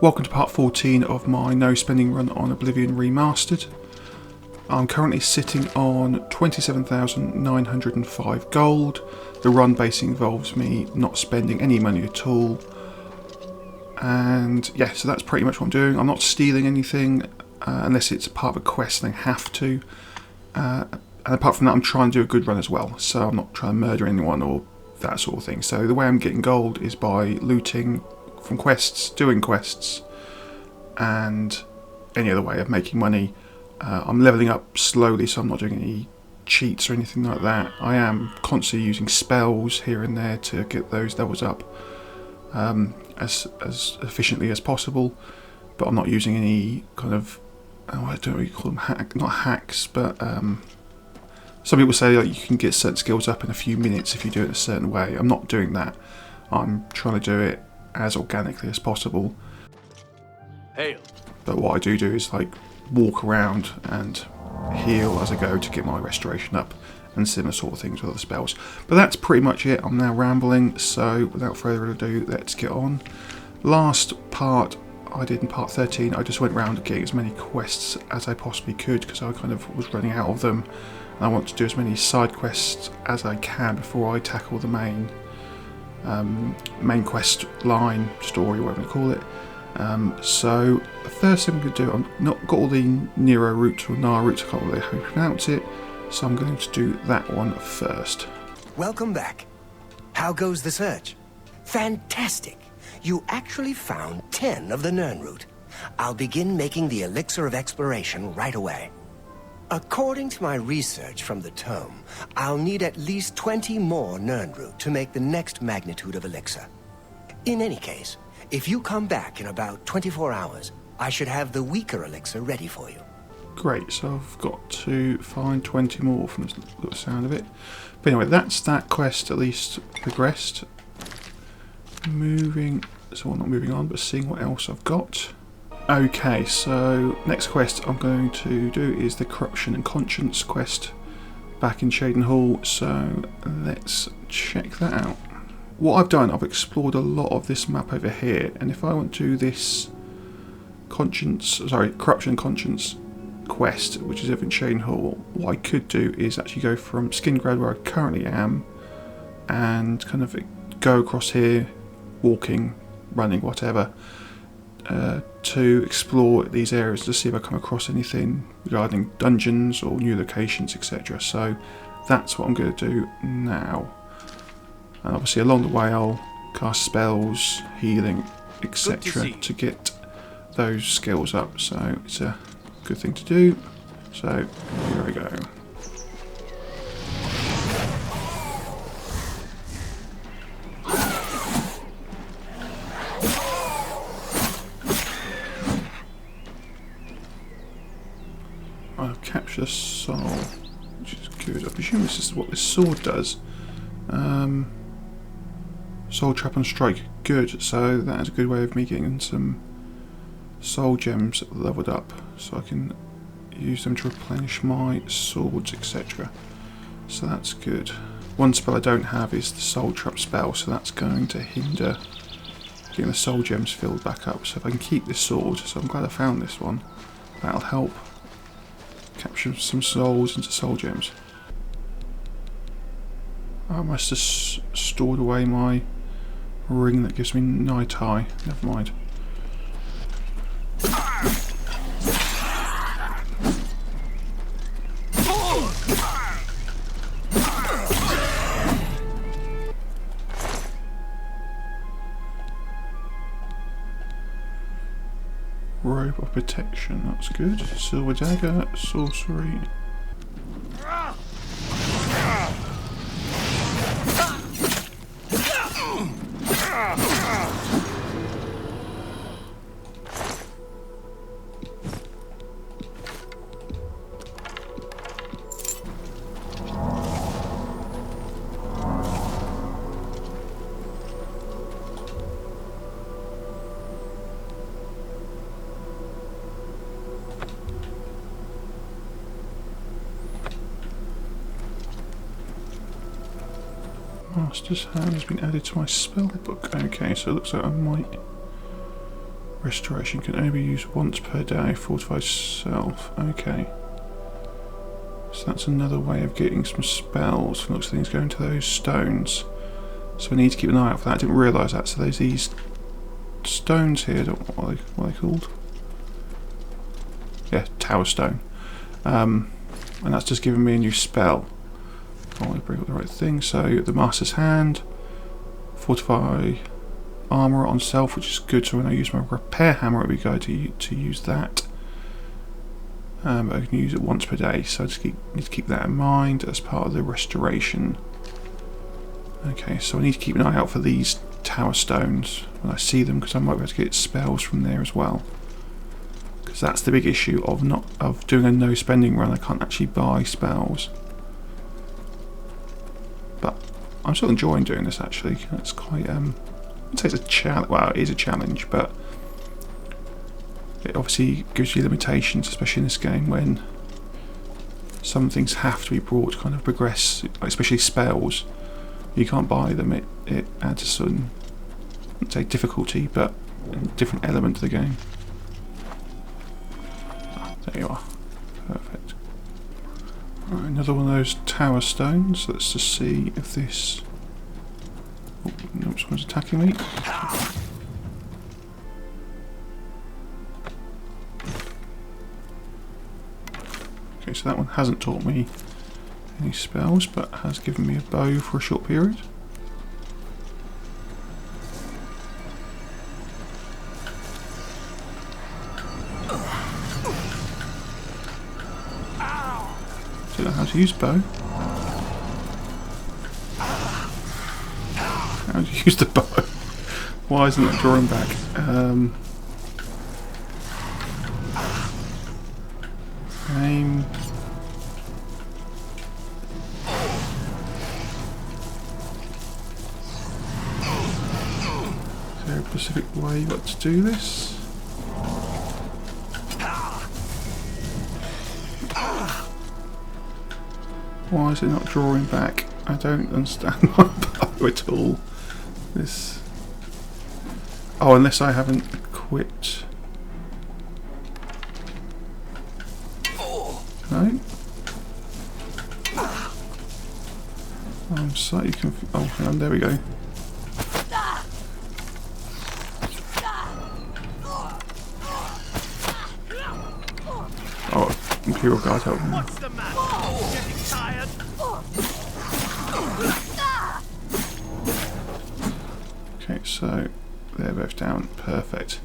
Welcome to part 14 of my no spending run on Oblivion Remastered. I'm currently sitting on 27,905 gold. The run basically involves me not spending any money at all. And yeah, so that's pretty much what I'm doing. I'm not stealing anything unless it's part of a quest and I have to. And apart from that, I'm trying to do a good run as well. So I'm not trying to murder anyone or that sort of thing. So the way I'm getting gold is by looting from quests, doing quests, and any other way of making money. I'm leveling up slowly, so I'm not doing any cheats or anything like that. I am constantly using spells here and there to get those levels up as efficiently as possible, but I'm not using any kind of, I don't know what you call them, not hacks, but some people say like, you can get certain skills up in a few minutes if you do it a certain way. I'm not doing that. I'm trying to do it as organically as possible. Hail. But what I do is like walk around and heal as I go to get my restoration up and similar sort of things with other spells. But that's pretty much it. I'm now rambling, so without further ado, let's get on. Last part I did in part 13, I just went around getting as many quests as I possibly could because I kind of was running out of them. And I want to do as many side quests as I can before I tackle the main quest line, story, whatever you call it. So the first thing I'm going to do, I've not got all the Nero routes or Nar routes, I can't really how you pronounce it, so I'm going to do that one first. Welcome back. How goes the search? Fantastic! You actually found 10 of the Nern route. I'll begin making the elixir of exploration right away. According to my research from the tome, I'll need at least 20 more Nern route to make the next magnitude of elixir. In any case, if you come back in about 24 hours, I should have the weaker elixir ready for you. Great, so I've got to find 20 more from the sound of it. But anyway, that's that quest at least progressed. Not moving on, but seeing what else I've got. Okay, so next quest I'm going to do is the Corruption and Conscience quest back in Shaden Hall, so let's check that out. What I've done, I've explored a lot of this map over here, and if I want to do this Corruption and Conscience quest, which is over in Shaden Hall, what I could do is actually go from Skingrad, where I currently am, and kind of go across here, walking, running, whatever, to explore these areas to see if I come across anything regarding dungeons or new locations, etc. So that's what I'm going to do now. And obviously along the way I'll cast spells, healing, etc. to get those skills up. So it's a good thing to do. So here we go. I've captured a soul, which is good. I presume this is what this sword does. Soul Trap and Strike, good. So that is a good way of me getting some soul gems leveled up, so I can use them to replenish my swords, etc. So that's good. One spell I don't have is the Soul Trap spell, so that's going to hinder getting the soul gems filled back up. So if I can keep this sword, so I'm glad I found this one, that'll help capture some souls into soul gems. I must have stored away my ring that gives me night eye. Never mind. Robe of Protection, that's good. Silver Dagger, Sorcery. Master's Hand has been added to my spell book. Okay, so it looks like I might Restoration can only be used once per day. Fortify self. Okay. So that's another way of getting some spells. From looks of things going to those stones. So we need to keep an eye out for that. I didn't realise that. So there's these stones here. I don't know what are they called? Yeah, Tower Stone. And that's just giving me a new spell. Can't really bring up the right thing. So the Master's Hand. Fortify armour on self, which is good. So when I use my repair hammer, it'll be good to use that. But I can use it once per day, so I just need to keep that in mind as part of the restoration. Okay, so I need to keep an eye out for these tower stones when I see them, because I might be able to get spells from there as well. Because that's the big issue of doing a no spending run. I can't actually buy spells. But I'm still enjoying doing this actually. It's quite I'd say it's a challenge. Well, it is a challenge, but it obviously gives you limitations, especially in this game when some things have to be brought to kind of progress, especially spells. You can't buy them. It adds a certain, I'd say, difficulty, but a different element to the game. Oh, there you are. Perfect. Right, another one of those tower stones. Let's just see if this. Oh, no, someone's attacking me. Okay, so that one hasn't taught me any spells, but has given me a bow for a short period. Don't know how to use bow. How do you use the bow? Why isn't it drawing back? Aim. Is there a specific way you've got to do this? Why is it not drawing back? I don't understand my bow at all. This. Oh, unless I haven't equipped. No. I'm slightly confused. Oh, hang on, there we go. Oh, Imperial Guard help me. What's the matter? Getting tired? Okay, so they're both down. Perfect.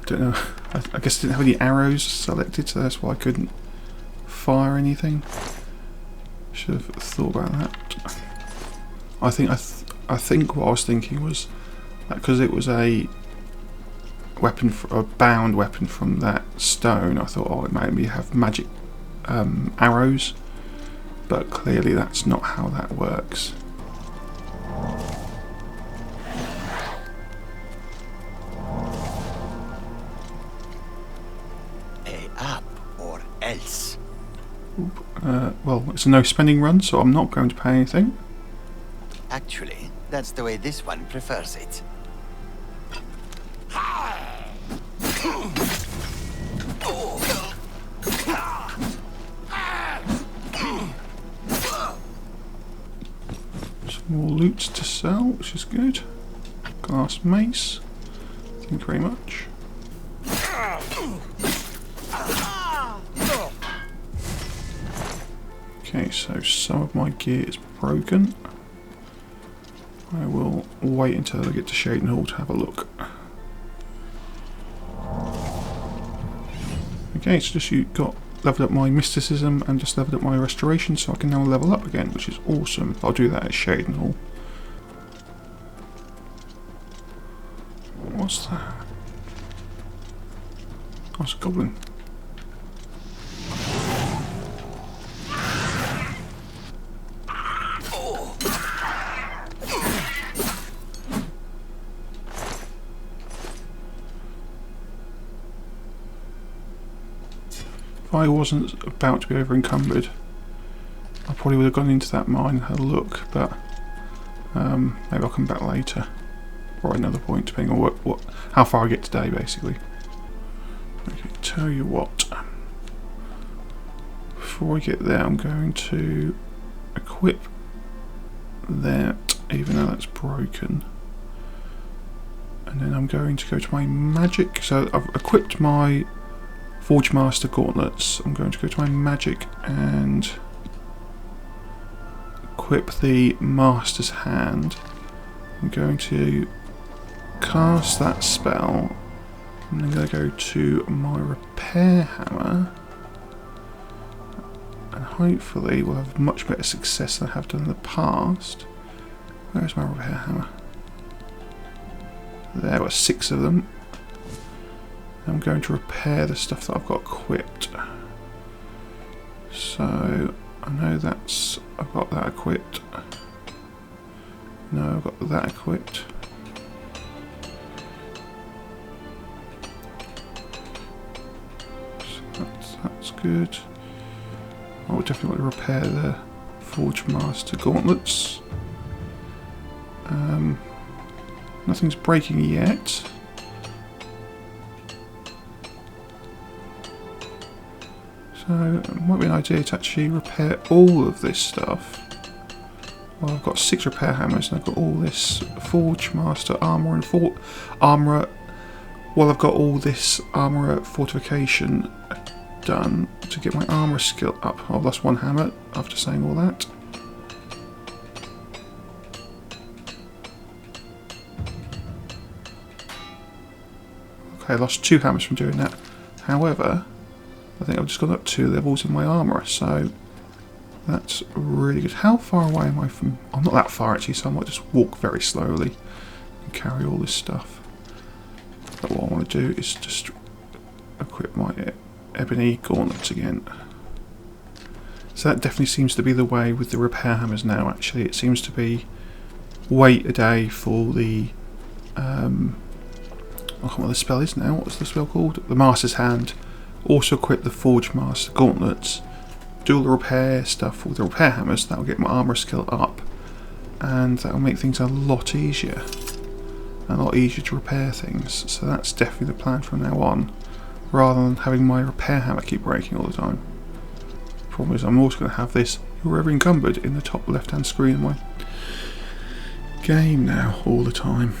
I don't know. I guess I didn't have any arrows selected, so that's why I couldn't fire anything. Should have thought about that. I think what I was thinking was that because it was a weapon, a bound weapon from that stone, I thought, oh, it might maybe have magic arrows, but clearly that's not how that works. Pay up or else. Well, it's a no spending run, so I'm not going to pay anything. Actually, that's the way this one prefers it. Some more loot to sell, which is good. Glass mace. Thank you very much. Okay, so some of my gear is broken. I will wait until I get to Shaden Hall to have a look. Okay, so just leveled up my mysticism and just leveled up my restoration, so I can now level up again, which is awesome. I'll do that at Shaden Hall. What's that? Oh, it's a goblin. If I wasn't about to be over encumbered, I probably would have gone into that mine and had a look, but maybe I'll come back later. probably another point, depending on how far I get today, basically. Okay, tell you what. Before I get there, I'm going to equip that, even though that's broken. And then I'm going to go to my magic. So I've equipped my Forge Master gauntlets. I'm going to go to my magic and equip the Master's Hand. I'm going to cast that spell. And I'm going to go to my repair hammer. And hopefully we'll have much better success than I have done in the past. Where's my repair hammer? There were 6 of them. I'm going to repair the stuff that I've got equipped. So I know I've got that equipped. No, I've got that equipped. So that's good. I will definitely want to repair the Forge Master gauntlets. Nothing's breaking yet. So it might be an idea to actually repair all of this stuff. Well, I've got 6 repair hammers and I've got all this Forge Master armour and armourer. Well, I've got all this armourer fortification done to get my armour skill up. I've lost 1 hammer after saying all that. Okay, I lost 2 hammers from doing that. However, I think I've just gone up 2 levels in my armour, so that's really good. How far away am I from... I'm not that far actually, so I might just walk very slowly and carry all this stuff. But what I want to do is just equip my ebony gauntlets again. So that definitely seems to be the way with the repair hammers now, actually. It seems to be wait a day for the... I can't remember what the spell is now. What's the spell called? The Master's Hand. Also equip the Forge Master gauntlets. Do all the repair stuff with the repair hammers. That'll get my armour skill up. And that'll make things a lot easier. A lot easier to repair things. So that's definitely the plan from now on. Rather than having my repair hammer keep breaking all the time. The problem is I'm also going to have this You're encumbered in the top left hand screen of my game now all the time.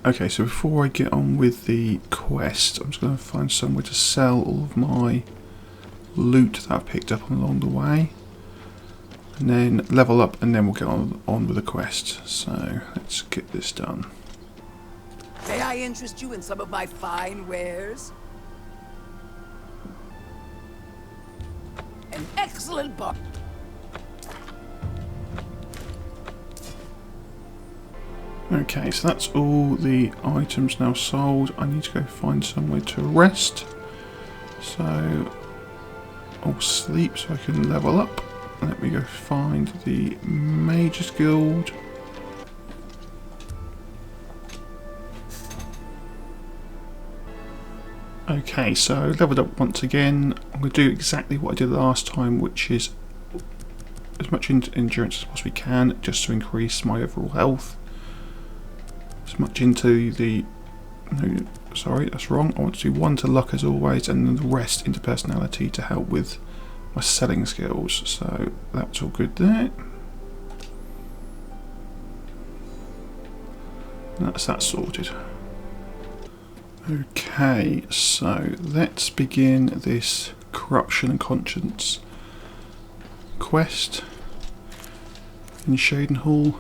Okay, so before I get on with the quest, I'm just going to find somewhere to sell all of my loot that I've picked up along the way. And then level up, and then we'll get on with the quest. So let's get this done. May I interest you in some of my fine wares? An excellent bar. Okay, so that's all the items now sold. I need to go find somewhere to rest. So I'll sleep so I can level up. Let me go find the Mage's Guild. Okay, so leveled up once again. I'm going to do exactly what I did last time, which is as much endurance as possibly can, just to increase my overall health. As much into the... No, sorry, that's wrong. I want to do 1 to luck as always, and then the rest into personality to help with my selling skills. So that's all good there. That's that sorted. Okay, so let's begin this corruption and conscience quest in Shaden Hall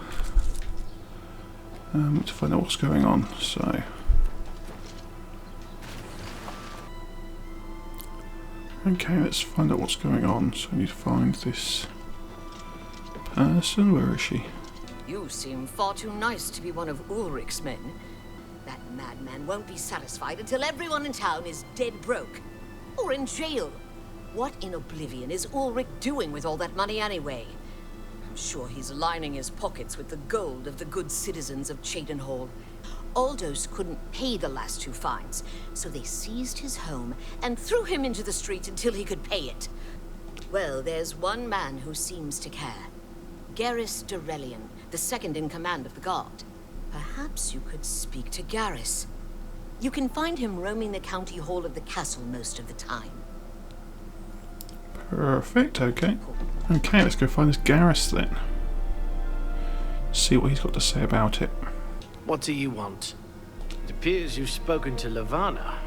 to find out what's going on. So okay, let's find out what's going on. So I need to find this person. Where is she? You seem far too nice to be one of Ulrich's men. That madman won't be satisfied until everyone in town is dead broke. Or in jail. What in Oblivion is Ulrich doing with all that money anyway? I'm sure he's lining his pockets with the gold of the good citizens of Cheydinhall. Aldous couldn't pay the last 2 fines, so they seized his home and threw him into the street until he could pay it. Well, there's one man who seems to care. Garrus Durelian, the second in command of the guard. Perhaps you could speak to Garrus. You can find him roaming the county hall of the castle most of the time. Perfect, okay. Okay, let's go find this Garrus then. See what he's got to say about it. What do you want? It appears you've spoken to Levana.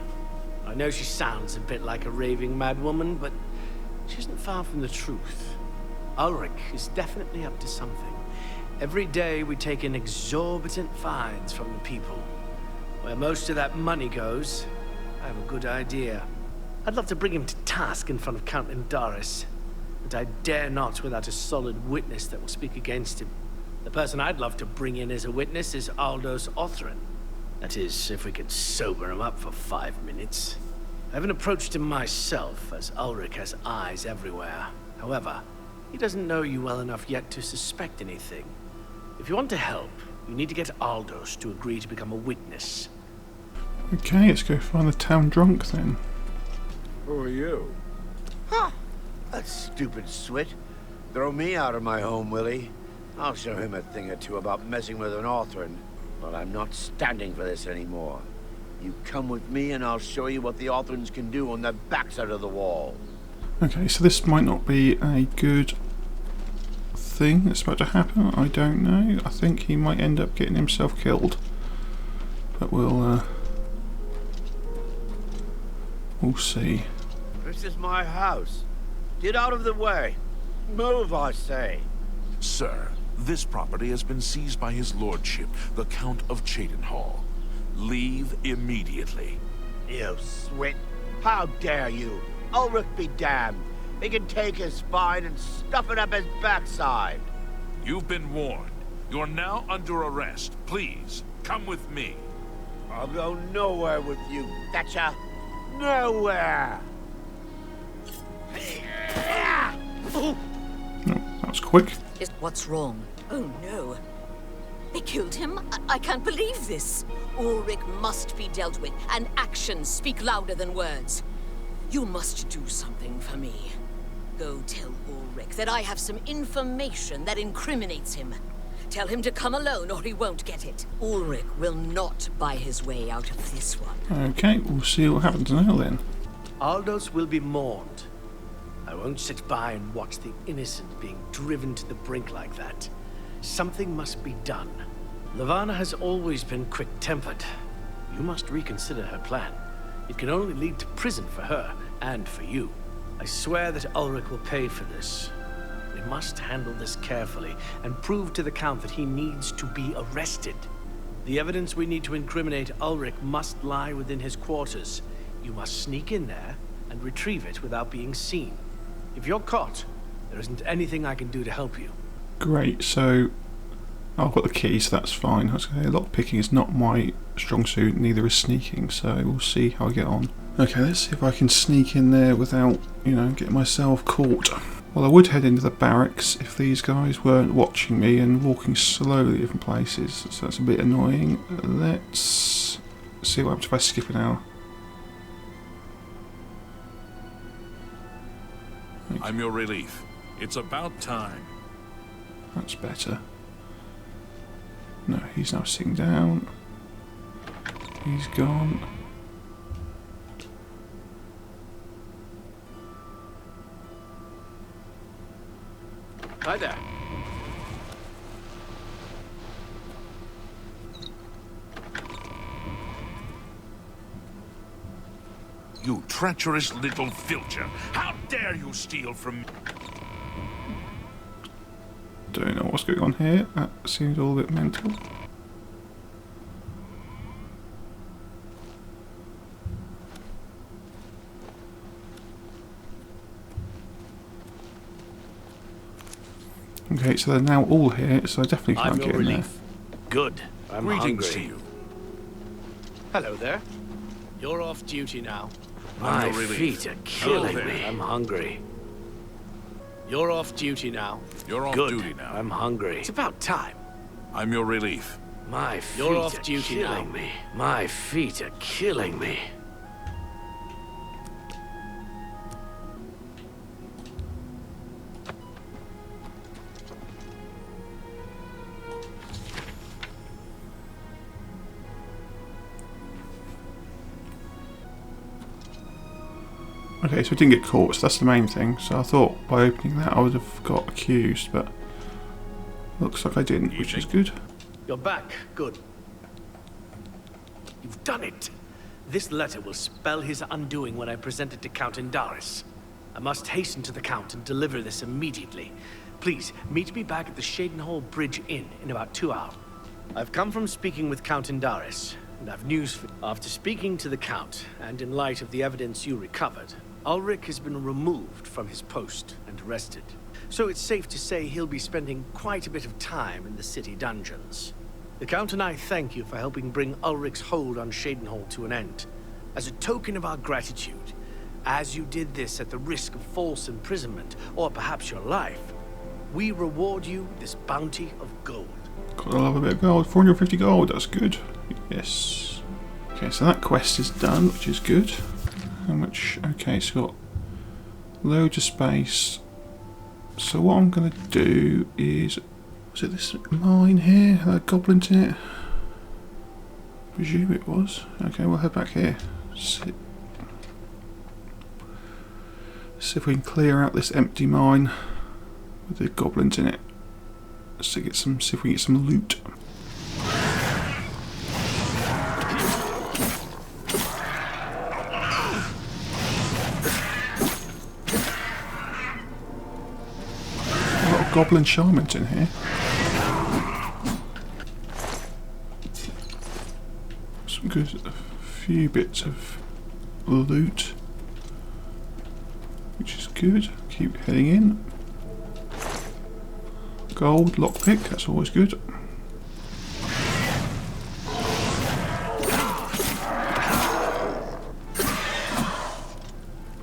I know she sounds a bit like a raving madwoman, but she isn't far from the truth. Ulrich is definitely up to something. Every day we take in exorbitant fines from the people. Where most of that money goes, I have a good idea. I'd love to bring him to task in front of Count Indaris, but I dare not without a solid witness that will speak against him. The person I'd love to bring in as a witness is Aldous Othrin. That is, if we could sober him up for 5 minutes. I haven't approached him myself, as Ulrich has eyes everywhere. However, he doesn't know you well enough yet to suspect anything. If you want to help, you need to get Aldous to agree to become a witness. Okay, let's go find the town drunk then. Who are you? Ha! That stupid swit. Throw me out of my home, will he? I'll show him a thing or two about messing with an Othrin. But I'm not standing for this anymore. You come with me and I'll show you what the Othrins can do on the backside of the wall. Okay, so this might not be a good thing that's about to happen. I don't know. I think he might end up getting himself killed. But we'll see. This is my house. Get out of the way. Move, I say. Sir, this property has been seized by his lordship, the Count of Cheydinhal. Leave immediately. You swit. How dare you? Ulrich be damned. He can take his spine and stuff it up his backside. You've been warned. You're now under arrest. Please, come with me. I'll go nowhere with you, Thatcher. Nowhere! Oh, that was quick. What's wrong? Oh no. They killed him? I can't believe this. Ulrich must be dealt with, and actions speak louder than words. You must do something for me. Go tell Ulrich that I have some information that incriminates him. Tell him to come alone or he won't get it. Ulrich will not buy his way out of this one. Okay, we'll see what happens now then. Aldous will be mourned. I won't sit by and watch the innocent being driven to the brink like that. Something must be done. Levana has always been quick-tempered. You must reconsider her plan. It can only lead to prison for her, and for you. I swear that Ulrich will pay for this. We must handle this carefully, and prove to the Count that he needs to be arrested. The evidence we need to incriminate Ulrich must lie within his quarters. You must sneak in there, and retrieve it without being seen. If you're caught, there isn't anything I can do to help you. Great, so I've got the key, so that's fine. Okay, lockpicking is not my strong suit, neither is sneaking, so we'll see how I get on. Okay, let's see if I can sneak in there without, getting myself caught. Well, I would head into the barracks if these guys weren't watching me and walking slowly to different places, so that's a bit annoying. Let's see what happens if I skip an hour. I'm your relief. It's about time. That's better. No, he's now sitting down. He's gone. Hi there. You treacherous little filcher. How dare you steal from me? Don't know what's going on here. That seems all a bit mental. Okay, so they're now all here, so I definitely can't get in there. Good. I'm Greetings hungry. to you. Hello there. You're off duty now. I'm My your relief. feet are killing Hello me. there. I'm hungry. You're off duty now. You're off Good. duty now. I'm hungry. It's about time. I'm your relief. My feet You're off duty killing me. My feet are killing me. Okay, so I didn't get caught, so that's the main thing. So I thought by opening that I would have got accused, but looks like I didn't, which is good. You're back. Good. You've done it. This letter will spell his undoing when I present it to Count Indaris. I must hasten to the Count and deliver this immediately. Please, meet me back at the Shadenhall Bridge Inn in about 2 hours. I've come from speaking with Count Indaris, and I've news for you. After speaking to the Count, and in light of the evidence you recovered, Ulrich has been removed from his post and arrested. So it's safe to say he'll be spending quite a bit of time in the city dungeons. The Count and I thank you for helping bring Ulrich's hold on Shadenhall to an end. As a token of our gratitude, as you did this at the risk of false imprisonment, or perhaps your life, we reward you this bounty of gold. Gotta love a bit of gold. 450 gold, that's good. Yes. Okay, so that quest is done, which is good. How much? Okay, so got loads of space. So what I'm going to do is... Was it this mine here? Had a goblin in it? I presume it was. Okay, we'll head back here. See if we can clear out this empty mine with the goblins in it. Let's get some, see if we can get some loot. A lot of goblin shamans in here. Some good, a few bits of loot, which is good. Keep heading in. Gold, lockpick, that's always good.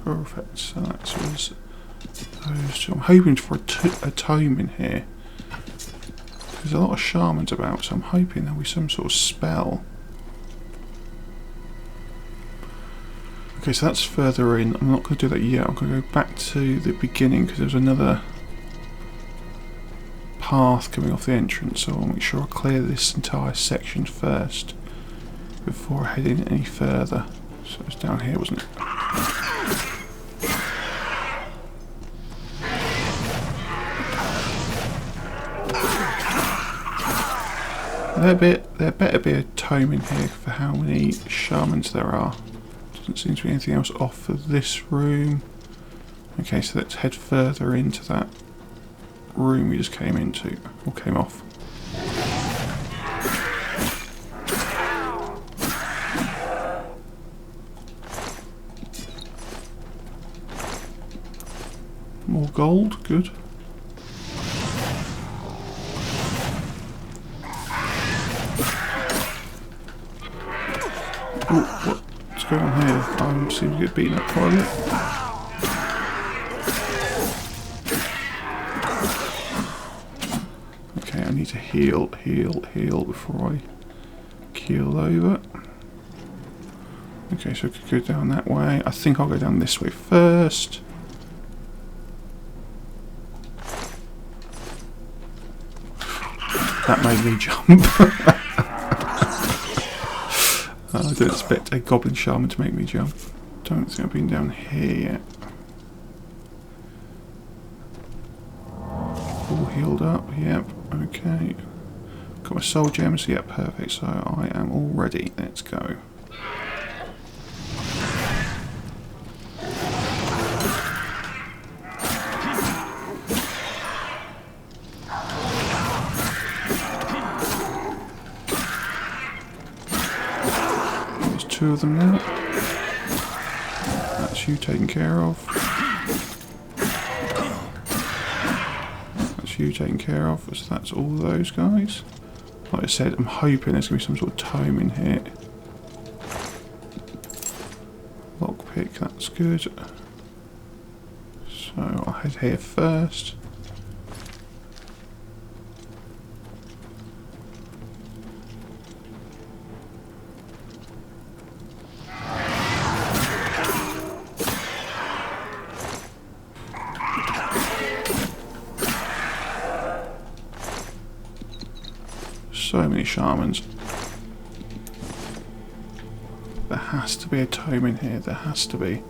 Perfect, so that's was those two. I'm hoping for a tome in here. There's a lot of shamans about, so I'm hoping there'll be some sort of spell. Okay, so that's further in. I'm not going to do that yet. I'm going to go back to the beginning because there's another path coming off the entrance, so I'll make sure I clear this entire section first before I head in any further. So it's down here, wasn't it? There better be a tome in here for how many shamans there are. Doesn't seem to be anything else off of this room. Okay, so let's head further into that room we just came into, or came off. More gold, good. Ooh, what's going on here? I seem to get beaten up quite a bit. I need to heal before I keel over. Okay, so I could go down that way. I think I'll go down this way first. That made me jump. I don't expect a goblin shaman to make me jump. Don't think I've been down here yet. All healed up, yep, okay. Got my soul gems, yep, perfect, so I am all ready, let's go. There's two of them now. That's you taken care of. You taken care of, so that's all those guys. Like I said, I'm hoping there's going to be some sort of tome in here. Lockpick, that's good. So I'll head here first. So many shamans. There has to be a tome in here, there has to be.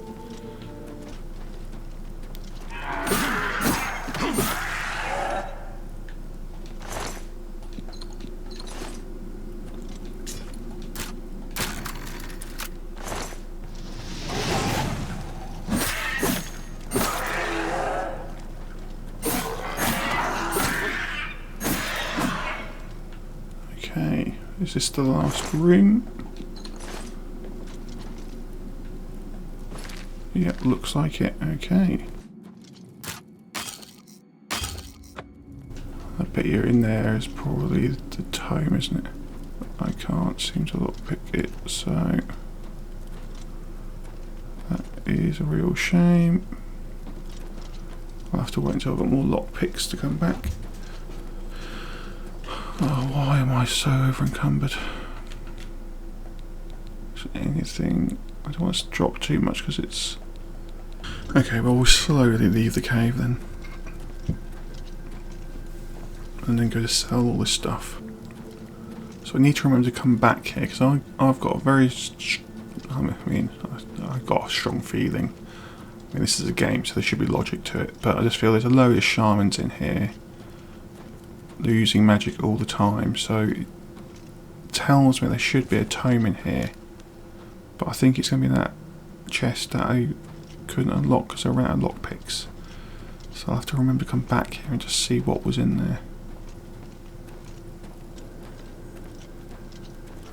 Is this the last room? Yep, looks like it. Okay. I bet you're in there is probably the tome, isn't it? I can't seem to lockpick it, so that is a real shame. I'll have to wait until I've got more lockpicks to come back. Oh, why am I so over encumbered? Anything, I don't want to drop too much because it's... Okay, well we'll slowly leave the cave then. And then go to sell all this stuff. So I need to remember to come back here because I've got a very... I've got a strong feeling. I mean, this is a game, so there should be logic to it, but I just feel there's a load of shamans in here losing magic all the time, so it tells me there should be a tome in here, but I think it's going to be that chest that I couldn't unlock because I ran out of lockpicks. So I'll have to remember to come back here and just see what was in there.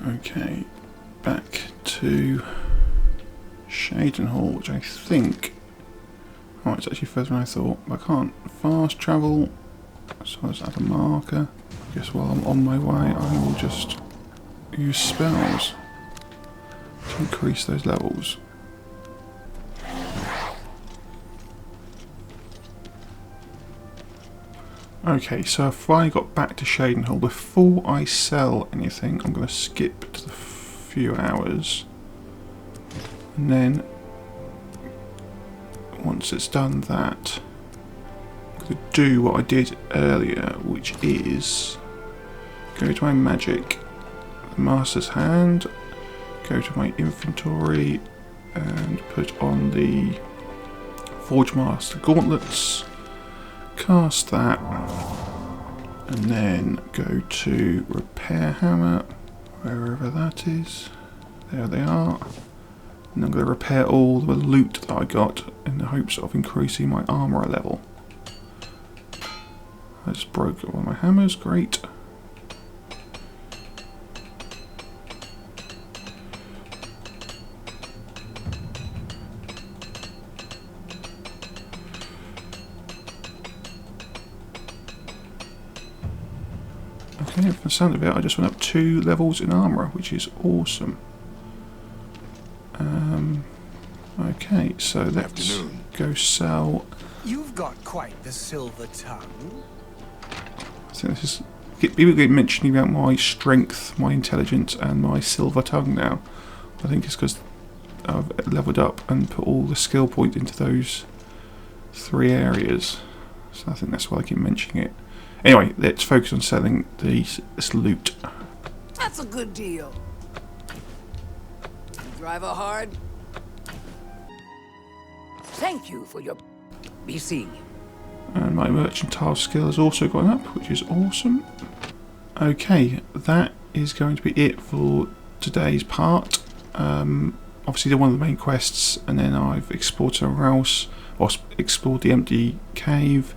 Okay, back to Shaden, which I think... Oh, it's actually further than I thought. I can't fast travel, so let's add a marker. I guess while I'm on my way, I will just use spells to increase those levels. Okay, so I've finally got back to Shaden. Before I sell anything, I'm going to skip to the few hours, and then once it's done that, I'm going to do what I did earlier, which is go to my magic, the Master's Hand, go to my inventory and put on the Forge Master Gauntlets, cast that, and then go to Repair Hammer, wherever that is. There they are. And I'm going to repair all the loot that I got in the hopes of increasing my armour level. I just broke one of my hammers, great. Okay, from the sound of it, I just went up 2 levels in armour, which is awesome. Okay, so let's go sell. You've got quite the silver tongue. I think this is... People keep mentioning about my strength, my intelligence and my silver tongue now. I think it's because I've leveled up and put all the skill points into those 3 areas. So I think that's why I keep mentioning it. Anyway, let's focus on selling this loot. That's a good deal. You drive her hard? Thank you for your... Be seeing you. And my mercantile skill has also gone up, which is awesome. Okay, that is going to be it for today's part. Obviously did one of the main quests, and then I've explored somewhere else, or explored the empty cave.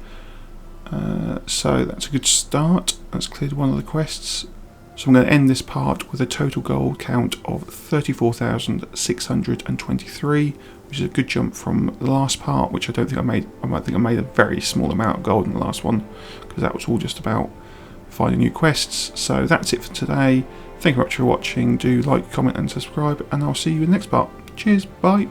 So that's a good start. That's cleared one of the quests. So I'm going to end this part with a total gold count of 34,623, which is a good jump from the last part, which I don't think I made. I might think I made a very small amount of gold in the last one, because that was all just about finding new quests. So that's it for today. Thank you very much for watching. Do like, comment and subscribe, and I'll see you in the next part. Cheers, bye.